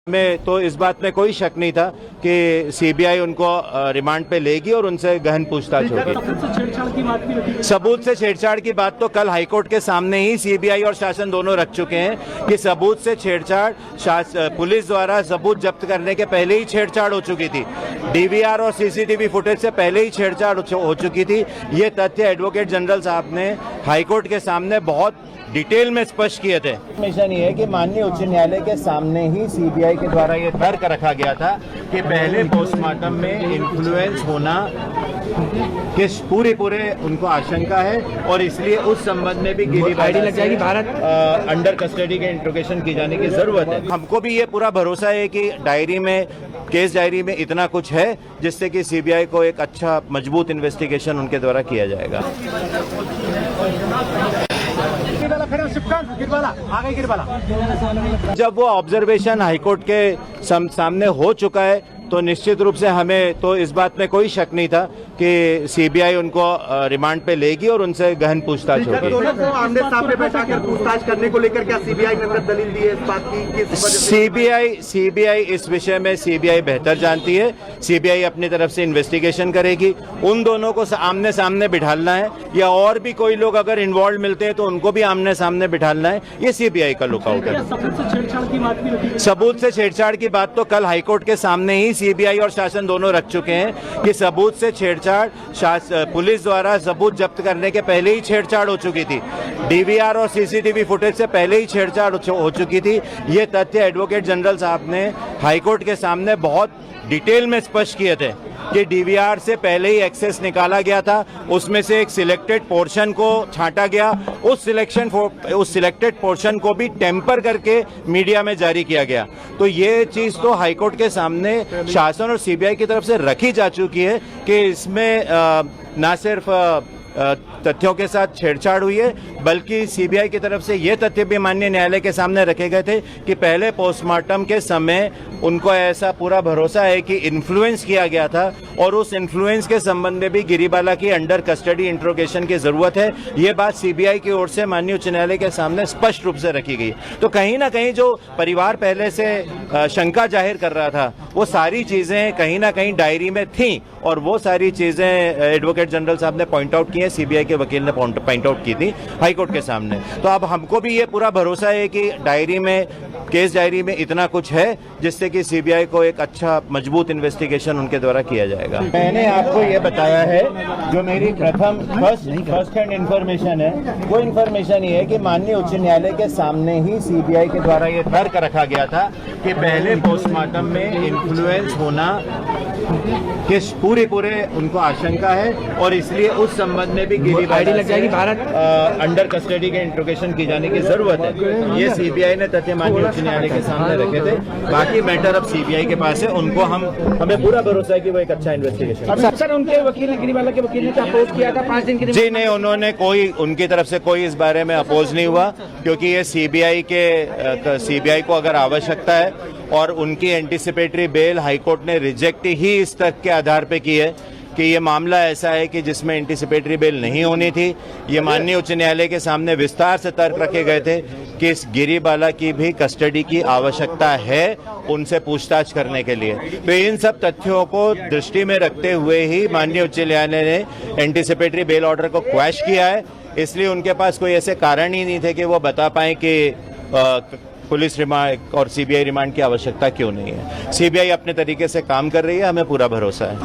में तो इस बात में कोई शक नहीं था कि सीबीआई उनको रिमांड पे लेगी और उनसे गहन पूछताछ होगी। सबूत से छेड़छाड़ की बात तो कल हाईकोर्ट के सामने ही सीबीआई और शासन दोनों रख चुके हैं कि सबूत से छेड़छाड़ पुलिस द्वारा सबूत जब्त करने के पहले ही छेड़छाड़ हो चुकी थी। डीवीआर और सीसीटीवी फुटेज से पहले ही छेड़छाड़ हो चुकी थी। ये तथ्य एडवोकेट जनरल साहब ने हाईकोर्ट के सामने बहुत डिटेल में स्पष्ट किए थे। मिशन ये है कि माननीय उच्च न्यायालय के सामने ही सीबीआई के द्वारा ये तर्क रखा गया था कि पहले पोस्टमार्टम में इन्फ्लुएंस होना कि पूरे उनको आशंका है और इसलिए उस संबंध में भी गिरीबाला से अंडर कस्टडी के इंट्रोगेशन की जाने की जरूरत है। हमको भी ये पूरा भरोसा है कि केस डायरी में इतना कुछ है जिससे कि सीबीआई को एक अच्छा मजबूत इन्वेस्टिगेशन उनके द्वारा किया जाएगा। जब वो ऑब्जर्वेशन हाईकोर्ट के सामने हो चुका है तो निश्चित रूप से हमें तो इस बात में कोई शक नहीं था कि सीबीआई उनको रिमांड पे लेगी और उनसे गहन पूछताछ होगी। पूछताछ करने को लेकर क्या सीबीआई ने दलील दी है इस बात की? सीबीआई इस विषय में सीबीआई बेहतर जानती है। सीबीआई अपनी तरफ से इन्वेस्टिगेशन करेगी। उन दोनों को आमने सामने बिठालना है या और भी कोई लोग अगर इन्वॉल्व मिलते हैं तो उनको भी आमने सामने बिठालना है। ये सीबीआई का लुकआउट है। सबूत से छेड़छाड़ की बात तो कल हाईकोर्ट के सामने ही सीबीआई और शासन दोनों रख चुके हैं कि सबूत से छेड़छाड़ पुलिस द्वारा सबूत जब्त करने के पहले ही छेड़छाड़ हो चुकी थी। डीवीआर और सीसीटीवी फुटेज से पहले ही छेड़छाड़ हो चुकी थी। ये तथ्य एडवोकेट जनरल साहब ने हाईकोर्ट के सामने बहुत डिटेल में स्पष्ट किए थे कि डीवीआर से पहले ही एक्सेस निकाला गया था। उसमें से एक सिलेक्टेड पोर्शन को छांटा गया। उस सिलेक्टेड पोर्शन को भी टेम्पर करके मीडिया में जारी किया गया। तो ये चीज तो हाईकोर्ट के सामने शासन और सीबीआई की तरफ से रखी जा चुकी है कि इसमें ना सिर्फ तथ्यों के साथ छेड़छाड़ हुई है बल्कि सीबीआई की तरफ से ये तथ्य भी माननीय न्यायालय के सामने रखे गए थे कि पहले पोस्टमार्टम के समय उनको ऐसा पूरा भरोसा है कि इन्फ्लुएंस किया गया था और उस इन्फ्लुएंस के संबंध में भी गिरीबाला की अंडर कस्टडी इंट्रोगेशन की जरूरत है। ये बात सीबीआई की ओर से माननीय उच्च न्यायालय के सामने स्पष्ट रूप से रखी गई। तो कहीं ना कहीं जो परिवार पहले से शंका जाहिर कर रहा था वो सारी चीजें कहीं ना कहीं डायरी में थी और वो सारी चीजें एडवोकेट जनरल साहब ने पॉइंट आउट की है, सीबीआई के वकील ने पॉइंट आउट की थी हाईकोर्ट के सामने। तो अब हमको भी ये पूरा भरोसा है कि केस डायरी में इतना कुछ है जिससे कि सीबीआई को एक अच्छा मजबूत इन्वेस्टिगेशन उनके द्वारा किया जाएगा। मैंने आपको ये बताया है जो मेरी फर्स्ट हैंड इन्फॉर्मेशन है वो इन्फॉर्मेशन ये है कि माननीय उच्च न्यायालय के सामने ही सीबीआई के द्वारा ये तर्क रखा गया था कि पहले पोस्टमार्टम में इन्फ्लुएंस होना कि पूरे उनको आशंका है और इसलिए उस संबंध में भी गिरीबाला से अंडर कस्टडी के इंट्रोगेशन की जाने की जरूरत है। ये सीबीआई ने तथ्य माननीय उच्च न्यायालय के सामने रखे थे। बाकी मैटर अब सीबीआई के पास है। उनको हमें पूरा भरोसा है कि वो एक अच्छा इन्वेस्टिगेशन। सर उनके वकील ने गिरीबाला के वकील ने अपोज किया था 5 दिन के लिए? जी नहीं, उन्होंने उनकी तरफ से कोई इस बारे में अपोज नहीं हुआ क्योंकि ये सीबीआई को अगर आवश्यकता है और उनकी एंटीसिपेटरी बेल हाईकोर्ट ने रिजेक्ट ही इस तर्क के आधार पे की है कि ये मामला ऐसा है कि जिसमें एंटीसिपेटरी बेल नहीं होनी थी। ये माननीय उच्च न्यायालय के सामने विस्तार से तर्क रखे गए थे कि इस गिरीबाला की भी कस्टडी की आवश्यकता है उनसे पूछताछ करने के लिए। तो इन सब तथ्यों को दृष्टि में रखते हुए ही माननीय उच्च न्यायालय ने एंटीसिपेटरी बेल ऑर्डर को क्वैश किया है। इसलिए उनके पास कोई ऐसे कारण ही नहीं थे कि वो बता पाए कि पुलिस रिमांड और सीबीआई रिमांड की आवश्यकता क्यों नहीं है। सीबीआई अपने तरीके से काम कर रही है, हमें पूरा भरोसा है।